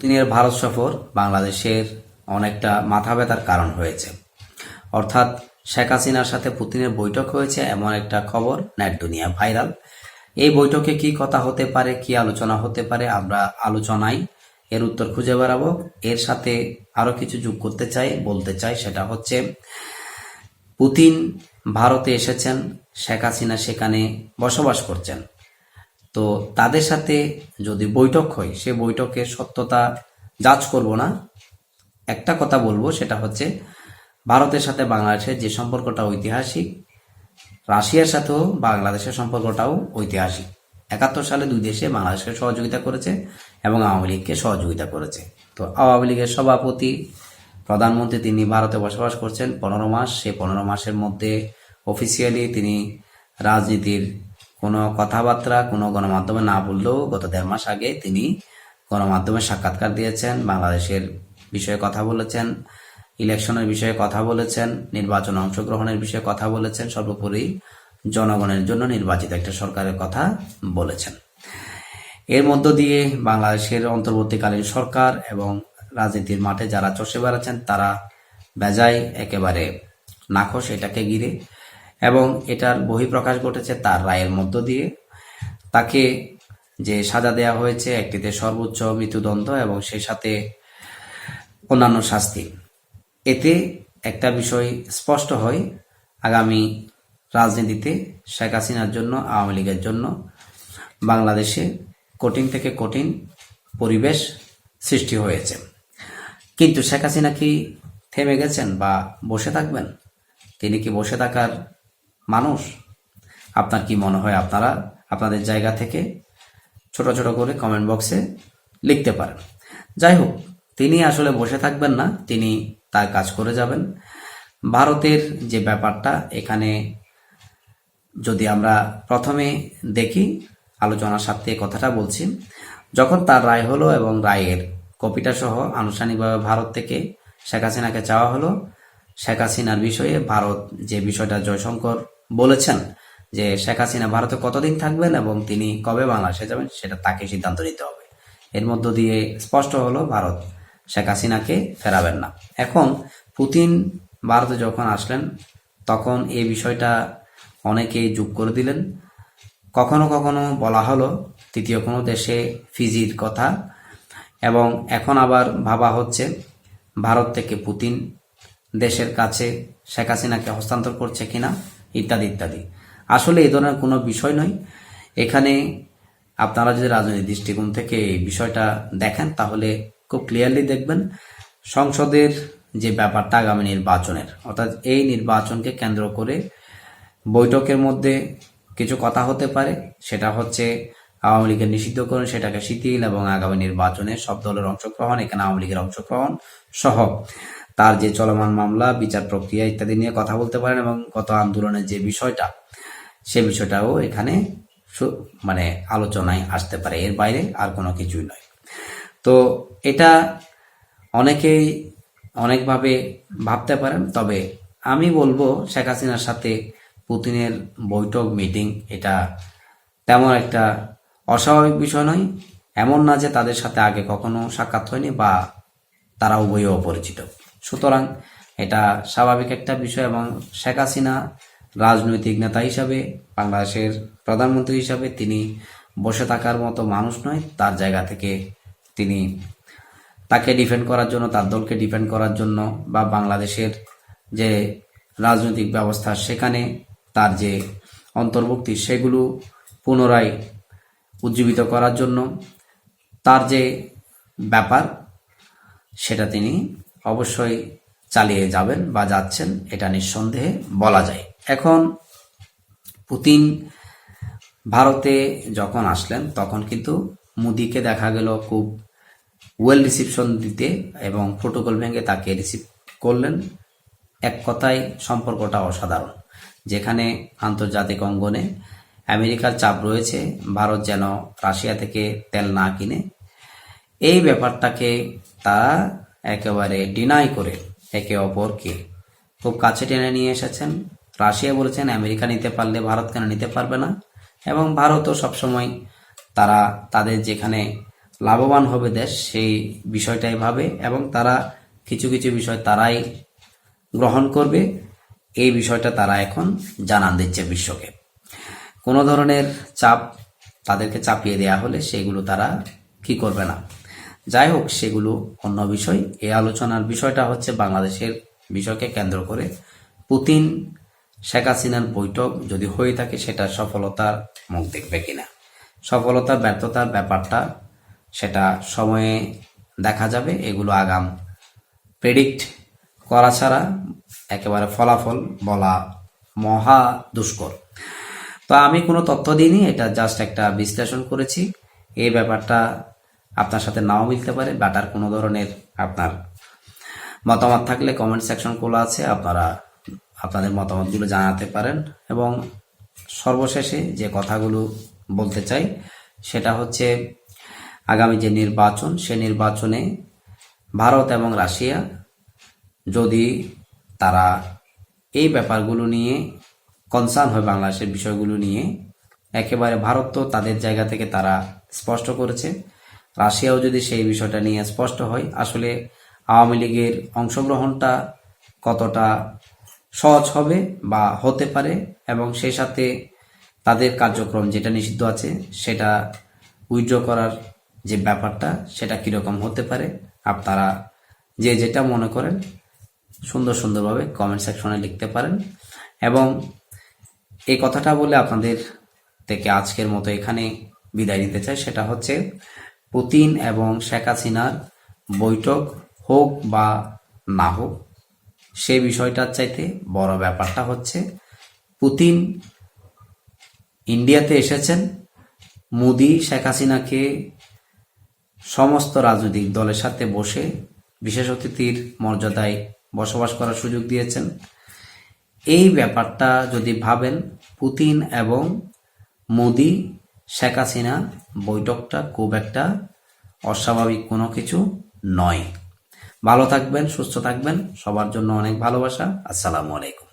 পুতিনের ভারত সফর বাংলাদেশের অনেকটা মাথা ব্যথার কারণ হয়েছে। অর্থাৎ শেখ হাসিনার সাথে পুতিনের বৈঠক হয়েছে এমন একটা খবর নেট দুনিয়া ভাইরাল। এই বৈঠকে কি কথা হতে পারে, কি আলোচনা হতে পারে, আমরা আলোচনায় এর উত্তর খুঁজে বেড়াবো। এর সাথে আরো কিছু যোগ করতে চাই, বলতে চাই, সেটা হচ্ছে পুতিন ভারতে এসেছেন, শেখ হাসিনা সেখানে বসবাস করছেন। তো তাদের সাথে যদি বৈঠক হয়, সে বৈঠকের সত্যতা যাচ করব না, একটা কথা বলবো, সেটা হচ্ছে ভারতের সাথে বাংলাদেশের যে সম্পর্কটা ঐতিহাসিক, রাশিয়ার সাথেও বাংলাদেশের সম্পর্কটাও ঐতিহাসিক। 71 সালে দুই দেশে বাংলাদেশকে সহযোগিতা করেছে এবং আওয়ামী লীগকে সহযোগিতা করেছে। তো আওয়ামী লীগের সভাপতি, প্রধানমন্ত্রী, তিনি ভারতে বসবাস করছেন 15 মাস। সেই 15 মাসের মধ্যে অফিসিয়ালি তিনি রাজনীতির কোনো কথাবার্তা কোনো গণমাধ্যমে না বললেও গত 1.5 মাস আগে তিনি গণমাধ্যমে সাক্ষাৎকার দিয়েছেন, বাংলাদেশের বিষয়ে কথা বলেছেন, ইলেকশনের বিষয়ে কথা বলেছেন, নির্বাচনে অংশগ্রহণের বিষয়ে কথা বলেছেন, সর্বোপরি জনগণের জন্য নির্বাচিত একটা সরকারের কথা বলেছেন। এর মধ্য দিয়ে বাংলাদেশের অন্তর্বর্তীকালীন সরকার এবং রাজনীতির মাঠে যারা চষে বেড়াচ্ছেন তারা বেজায় একেবারে নাখোশ এটাকে ঘিরে, এবং এটার বহিঃপ্রকাশ ঘটেছে তার রায়ের মধ্য দিয়ে। তাকে যে সাজা দেয়া হয়েছে, একটিতে সর্বোচ্চ মৃত্যুদণ্ড এবং সেই সাথে অন্যান্য শাস্তি, এতে একটা বিষয় স্পষ্ট হয়, আগামী রাজনীতিতে শেখ হাসিনার জন্য, আওয়ামী লীগের জন্য বাংলাদেশে কঠিন থেকে কঠিন পরিবেশ সৃষ্টি হয়েছে। কিন্তু শেখ হাসিনা কি থেমে গেছেন বা বসে থাকবেন? তিনি কি বসে থাকার মানুষ? আপনার কি মনে হয়? আপনারা আপনাদের জায়গা থেকে ছোট ছোট করে কমেন্ট বক্সে লিখতে পারেন। যাই হোক, তিনি আসলে বসে থাকবেন না, তিনি তার কাজ করে যাবেন। ভারতের যে ব্যাপারটা, এখানে যদি আমরা প্রথমে দেখি, আলোচনার সাথে কথাটা বলছি, যখন তার রায় হলো এবং রায়ের কপিটা সহ আনুষ্ঠানিকভাবে ভারত থেকে শেখ হাসিনাকে চাওয়া হলো, শেখ হাসিনার বিষয়ে ভারত যে বিষয়টা জয়শঙ্কর বলেছেন যে শেখ হাসিনা ভারতে কতদিন থাকবেন এবং তিনি কবে বাংলাদেশে যাবেন সেটা তাকে সিদ্ধান্ত নিতে হবে। এর মধ্য দিয়ে স্পষ্ট হলো ভারত শেখ হাসিনাকে ফেরাবেন না। এখন পুতিন ভারতে যখন আসলেন তখন এই বিষয়টা অনেকেই যোগ করে দিলেন। কখনো কখনো বলা হলো তৃতীয় কোনো দেশে ফিজির কথা, এবং এখন আবার ভাবা হচ্ছে ভারত থেকে পুতিন দেশের কাছে শেখ হাসিনাকে হস্তান্তর করছে কিনা, ইত্যাদি ইত্যাদি। আসলে এই ধরনের কোনো বিষয় নয়। এখানে আপনারা যদি রাজনৈতিক দৃষ্টিকোণ থেকে এই বিষয়টা দেখেন তাহলে খুব ক্লিয়ারলি দেখবেন, সংসদের যে ব্যাপারটা আগামী নির্বাচনের, অর্থাৎ এই নির্বাচনকে কেন্দ্র করে বৈঠকের মধ্যে কিছু কথা হতে পারে। সেটা হচ্ছে আওয়ামী লীগের নিষিদ্ধকরণ, সেটাকে শিথিল, এবং আগামী নির্বাচনে সব দলের অংশগ্রহণ, এখানে আওয়ামী লীগের অংশগ্রহণ সহ তার যে চলমান মামলা, বিচার প্রক্রিয়া ইত্যাদি নিয়ে কথা বলতে পারেন, এবং গত আন্দোলনের যে বিষয়টা, সে বিষয়টাও এখানে মানে আলোচনায় আসতে পারে। এর বাইরে আর কোনো কিছুই নয়। তো এটা অনেকেই অনেকভাবে ভাবতে পারেন, তবে আমি বলবো শেখ হাসিনার সাথে পুতিনের বৈঠক, মিটিং, এটা তেমন একটা অস্বাভাবিক বিষয় নয়। এমন না যে তাদের সাথে আগে কখনো সাক্ষাৎ হয়নি বা তারা উভয়ই অপরিচিত। সুতরাং এটা স্বাভাবিক একটা বিষয়, এবং শেখ হাসিনা রাজনৈতিক নেতা হিসাবে, বাংলাদেশের প্রধানমন্ত্রী হিসাবে তিনি বসে থাকার মতো মানুষ নয়। তার জায়গা থেকে তিনি তাকে ডিফেন্ড করার জন্য, তার দলকে ডিফেন্ড করার জন্য, বা বাংলাদেশের যে রাজনৈতিক ব্যবস্থা সেখানে তার যে অন্তর্ভুক্তি সেগুলো পুনরায় উজ্জীবিত করার জন্য তার যে ব্যাপার সেটা তিনি অবশ্যই চালিয়ে যাবেন বা যাচ্ছেন, এটা নিঃসন্দেহে বলা যায়। এখন পুতিন ভারতে যখন আসলেন তখন কিন্তু মোদিকে দেখা গেল খুব ওয়েল রিসিপশন দিতে, এবং প্রোটোকল ভেঙে তাকে রিসিভ করলেন। এক কথায় সম্পর্কটা অসাধারণ, যেখানে আন্তর্জাতিক অঙ্গনে আমেরিকার চাপ রয়েছে ভারত যেন রাশিয়া থেকে তেল না কিনে। এই ব্যাপারটাকে তারা একেবারে ডিনাই করে একে অপরকে খুব কাছে টেনে নিয়ে এসেছেন। রাশিয়া বলেছেন আমেরিকা নিতে পারলে ভারত কেন নিতে পারবে না, এবং ভারতও সবসময় তারা তাদের যেখানে লাভবান হবে দেশ, সেই বিষয়টাই ভাবে এবং তারা কিছু কিছু বিষয় তারাই গ্রহণ করবে, এই বিষয়টা তারা এখন জানান দিচ্ছে বিশ্বকে। কোনো ধরনের চাপ তাদেরকে চাপিয়ে দেয়া হলে সেগুলো তারা কি করবে না। যাই হোক, সেগুলো অন্য বিষয়। এই আলোচনার বিষয়টা হচ্ছে বাংলাদেশের বিষয়কে কেন্দ্র করে পুতিন শেখ হাসিনার বৈঠক যদি হয়ে থাকে সেটা সফলতার মুখ দেখবে কিনা। সফলতা ব্যর্থতার ব্যাপারটা সেটা সময়ে দেখা যাবে। এগুলো আগাম প্রেডিক্ট করা ছাড়া একেবারে ফলাফল বলা মহা দুষ্কর। তো আমি কোনো তথ্য দিইনি, এটা জাস্ট একটা বিশ্লেষণ করেছি। এই ব্যাপারটা আপনার সাথে নাও মিলতে পারে, বাটার কোনো ধরনের আপনার মতামত থাকলে কমেন্ট সেকশন খোলা আছে, আপনারা আপনাদের মতামতগুলো জানাতে পারেন। এবং সর্বশেষে যে কথাগুলো বলতে চাই সেটা হচ্ছে আগামী যে নির্বাচন, সে নির্বাচনে ভারত এবং রাশিয়া যদি তারা এই ব্যাপারগুলো নিয়ে কনসার্ন হয়, বাংলাদেশের বিষয়গুলো নিয়ে, একেবারে ভারত তো তাদের জায়গা থেকে তারা স্পষ্ট করেছে, রাশিয়াও যদি সেই বিষয়টা নিয়ে স্পষ্ট হয়, আসলে আওয়ামী লীগের অংশগ্রহণটা কতটা সহজ হবে বা হতে পারে, এবং সেই সাথে তাদের কার্যক্রম যেটা নিষিদ্ধ আছে সেটা উইথড্র করার যে ব্যাপারটা সেটা কীরকম হতে পারে, আপনারা যে যেটা মনে করেন সুন্দরভাবে কমেন্ট সেকশনে লিখতে পারেন। এবং এই কথাটা বলে আপনাদের থেকে আজকের মতো এখানে বিদায় নিতে চাই। সেটা হচ্ছে পুতিন এবং শেখ হাসিনার বৈঠক হোক বা না হোক, সেই বিষয়টার চাইতে বড় ব্যাপারটা হচ্ছে পুতিন ইন্ডিয়াতে এসেছেন, মোদি শেখ হাসিনাকে সমস্ত রাজনৈতিক দলের সাথে বসে বিশেষ অতিথির মর্যাদায় বসবাস করার সুযোগ দিয়েছেন। এই ব্যাপারটা যদি ভাবেন, পুতিন এবং মোদি শেখ হাসিনা বৈঠকটা খুব একটা অস্বাভাবিক কোনো কিছু নয়। ভালো থাকবেন, সুস্থ থাকবেন, সবার জন্য অনেক ভালোবাসা। আসসালামু আলাইকুম।